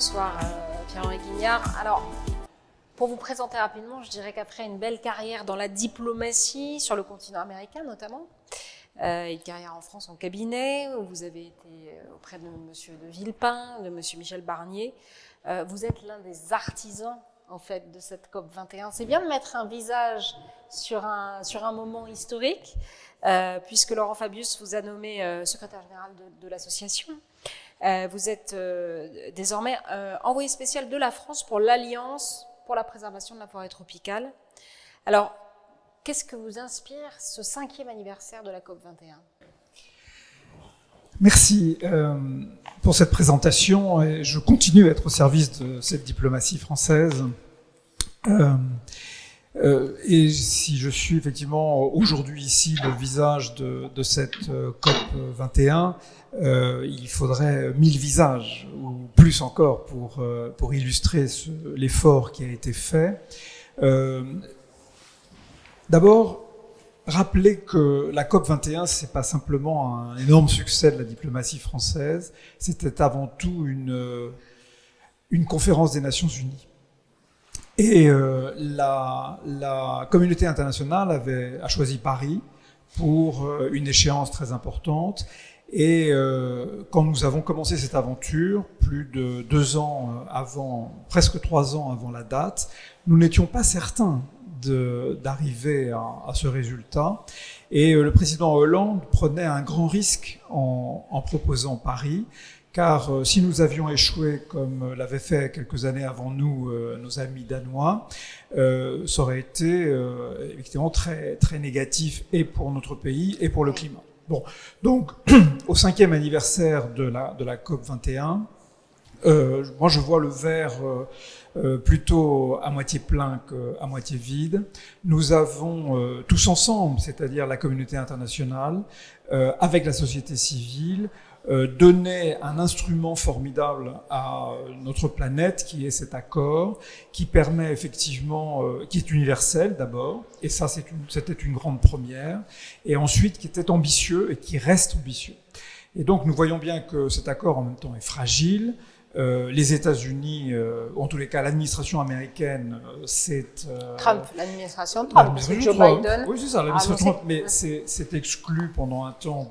Bonsoir Pierre-Henri Guignard. Alors, pour vous présenter rapidement, je dirais qu'après une belle carrière dans la diplomatie, sur le continent américain notamment, une carrière en France en cabinet, où vous avez été auprès de monsieur de Villepin, de monsieur Michel Barnier, vous êtes l'un des artisans en fait de cette COP21. C'est bien de mettre un visage sur un moment historique, puisque Laurent Fabius vous a nommé secrétaire général de l'association. Vous êtes désormais envoyé spécial de la France pour l'Alliance pour la préservation de la forêt tropicale. Alors, qu'est-ce que vous inspire ce 5e anniversaire de la COP21 ? Merci pour cette présentation. Et je continue à être au service de cette diplomatie française. Et si je suis effectivement aujourd'hui ici le visage de cette COP21, il faudrait 1000 visages ou plus encore pour illustrer l'effort qui a été fait. D'abord, rappeler que la COP21, c'est pas simplement un énorme succès de la diplomatie française, c'était avant tout une conférence des Nations Unies. Et la communauté internationale a choisi Paris pour une échéance très importante. Et quand nous avons commencé cette aventure, plus de 2 ans avant, presque 3 ans avant la date, nous n'étions pas certains d'arriver à ce résultat. Et le président Hollande prenait un grand risque en proposant Paris, car si nous avions échoué, comme l'avaient fait quelques années avant nous nos amis danois, ça aurait été effectivement très, très négatif et pour notre pays et pour le climat. Bon, donc au 5e anniversaire de la COP21, moi je vois le verre plutôt à moitié plein qu'à moitié vide. Nous avons tous ensemble, c'est-à-dire la communauté internationale, avec la société civile, donner un instrument formidable à notre planète qui est cet accord, qui permet effectivement, qui est universel d'abord, et ça c'était une grande première, et ensuite qui était ambitieux et qui reste ambitieux. Et donc nous voyons bien que cet accord en même temps est fragile. Les États-Unis, en tous les cas l'administration américaine, c'est Trump, l'administration Trump, parce que Joe Biden. Oui, c'est ça, l'administration Trump, mais c'est exclu pendant un temps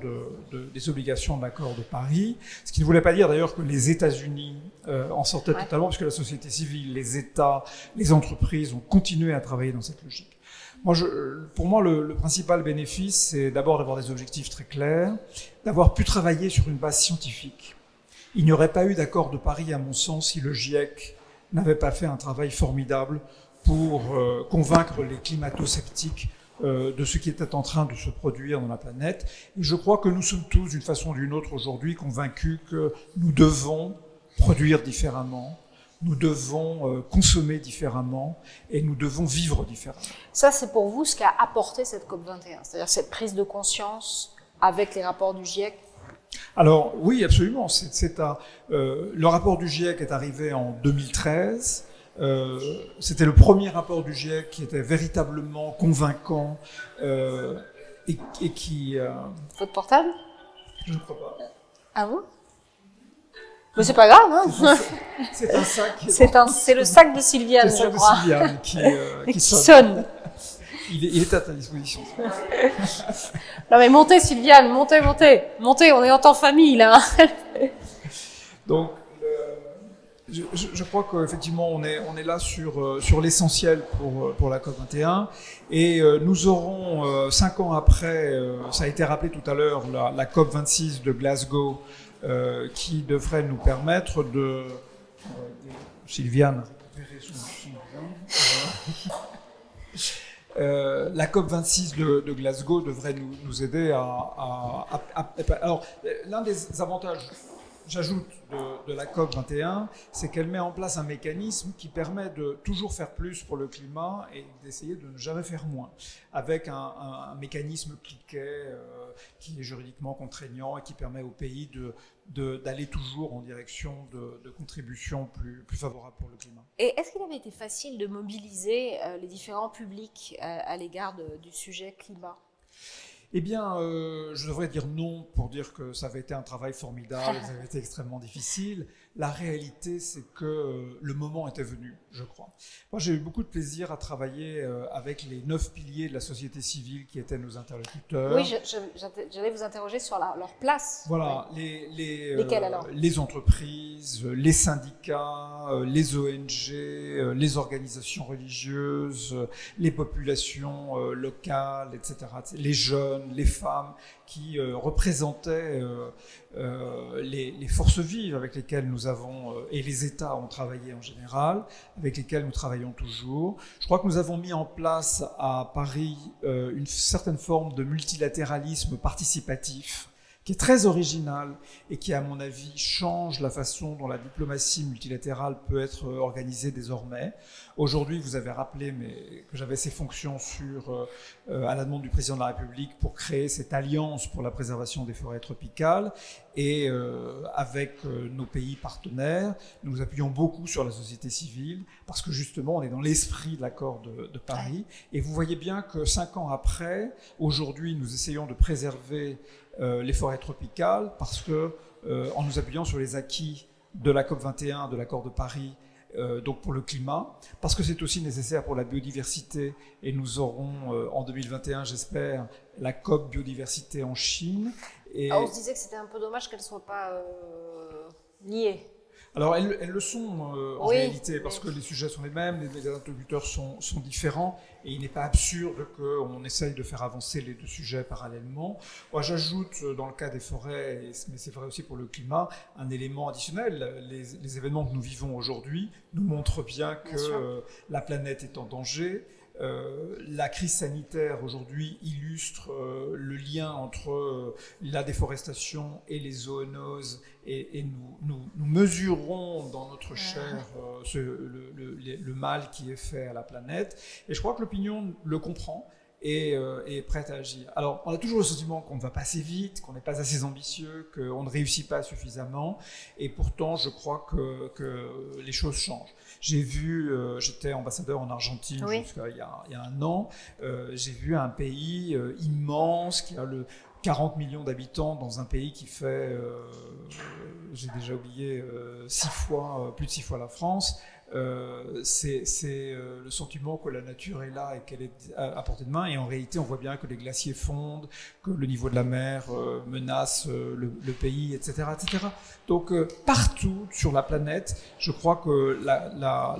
des obligations de l'accord de Paris. Ce qui ne voulait pas dire d'ailleurs que les États-Unis en sortaient totalement, puisque la société civile, les États, les entreprises ont continué à travailler dans cette logique. Pour moi, le principal bénéfice, c'est d'abord d'avoir des objectifs très clairs, d'avoir pu travailler sur une base scientifique. Il n'y aurait pas eu d'accord de Paris, à mon sens, si le GIEC n'avait pas fait un travail formidable pour convaincre les climato-sceptiques de ce qui était en train de se produire dans la planète. Et je crois que nous sommes tous, d'une façon ou d'une autre, aujourd'hui, convaincus que nous devons produire différemment, nous devons consommer différemment et nous devons vivre différemment. Ça, c'est pour vous ce qu'a apporté cette COP21, c'est-à-dire cette prise de conscience avec les rapports du GIEC. Alors oui, absolument. Le rapport du GIEC est arrivé en 2013. C'était le premier rapport du GIEC qui était véritablement convaincant et qui... Votre portable ? Je ne crois pas. Ah bon ? Mais c'est pas grave, hein. C'est un sac. C'est le sac de Sylviane, je crois. C'est le sac de Sylviane qui sonne. Il est à ta disposition. Non mais montez Sylviane, montez, on est en famille là. Donc, je crois qu'effectivement on est là sur l'essentiel pour la COP21 et nous aurons 5 ans après, ça a été rappelé tout à l'heure, la COP26 de Glasgow qui devrait nous permettre de... Sylviane, récupérer son la COP26 de Glasgow devrait nous aider Alors, l'un des avantages, j'ajoute, de la COP21, c'est qu'elle met en place un mécanisme qui permet de toujours faire plus pour le climat et d'essayer de ne jamais faire moins, avec un mécanisme cliquet qui est juridiquement contraignant et qui permet au pays d'aller toujours en direction de contributions plus favorables pour le climat. Et est-ce qu'il avait été facile de mobiliser les différents publics à l'égard du sujet climat ? Eh bien, je devrais dire non pour dire que ça avait été un travail formidable, ça avait été extrêmement difficile. La réalité, c'est que le moment était venu, je crois. Moi, j'ai eu beaucoup de plaisir à travailler avec les 9 piliers de la société civile qui étaient nos interlocuteurs. Oui, j'allais vous interroger sur leur place. Voilà, oui. Lesquels alors? Les entreprises, les syndicats, les ONG, les organisations religieuses, les populations locales, etc. Les jeunes, les femmes qui représentaient les forces vives avec lesquelles nous avons, et les États ont travaillé en général, avec lesquels nous travaillons toujours. Je crois que nous avons mis en place à Paris une certaine forme de multilatéralisme participatif qui est très original et qui, à mon avis, change la façon dont la diplomatie multilatérale peut être organisée désormais. Aujourd'hui, vous avez rappelé que j'avais ces fonctions à la demande du président de la République pour créer cette alliance pour la préservation des forêts tropicales. Et avec nos pays partenaires, nous nous appuyons beaucoup sur la société civile parce que justement, on est dans l'esprit de l'accord de Paris. Et vous voyez bien que 5 ans après, aujourd'hui, nous essayons de préserver les forêts tropicales parce que, en nous appuyant sur les acquis de la COP21, de l'accord de Paris, donc pour le climat, parce que c'est aussi nécessaire pour la biodiversité, et nous aurons en 2021, j'espère, la COP biodiversité en Chine. Et on se disait que c'était un peu dommage qu'elles ne soient pas liées. Alors elles le sont en réalité, parce que les sujets sont les mêmes, les interlocuteurs sont différents, et il n'est pas absurde qu'on essaye de faire avancer les deux sujets parallèlement. Moi, j'ajoute dans le cas des forêts, mais c'est vrai aussi pour le climat, un élément additionnel. Les événements que nous vivons aujourd'hui nous montrent bien que la planète est en danger. La crise sanitaire aujourd'hui illustre le lien entre la déforestation et les zoonoses, et nous mesurons dans notre chair le mal qui est fait à la planète, et je crois que l'opinion le comprend et est prête à agir. Alors, on a toujours le sentiment qu'on ne va pas assez vite, qu'on n'est pas assez ambitieux, qu'on ne réussit pas suffisamment, et pourtant, je crois que les choses changent. J'ai vu, j'étais ambassadeur en Argentine jusqu'à il y a un an, j'ai vu un pays immense qui a 40 millions d'habitants dans un pays qui fait, j'ai déjà oublié, plus de 6 fois la France. C'est le sentiment que la nature est là et qu'elle est à portée de main, et en réalité on voit bien que les glaciers fondent, que le niveau de la mer menace le pays, etc., etc. Donc partout sur la planète, je crois que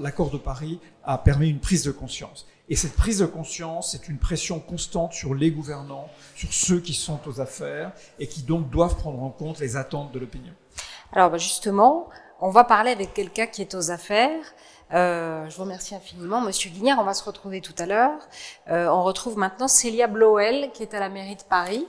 l'accord de Paris a permis une prise de conscience. Et cette prise de conscience, c'est une pression constante sur les gouvernants, sur ceux qui sont aux affaires et qui donc doivent prendre en compte les attentes de l'opinion. Alors justement, on va parler avec quelqu'un qui est aux affaires. Je vous remercie infiniment, Monsieur Guignard. On va se retrouver tout à l'heure. On retrouve maintenant Célia Bloel, qui est à la mairie de Paris.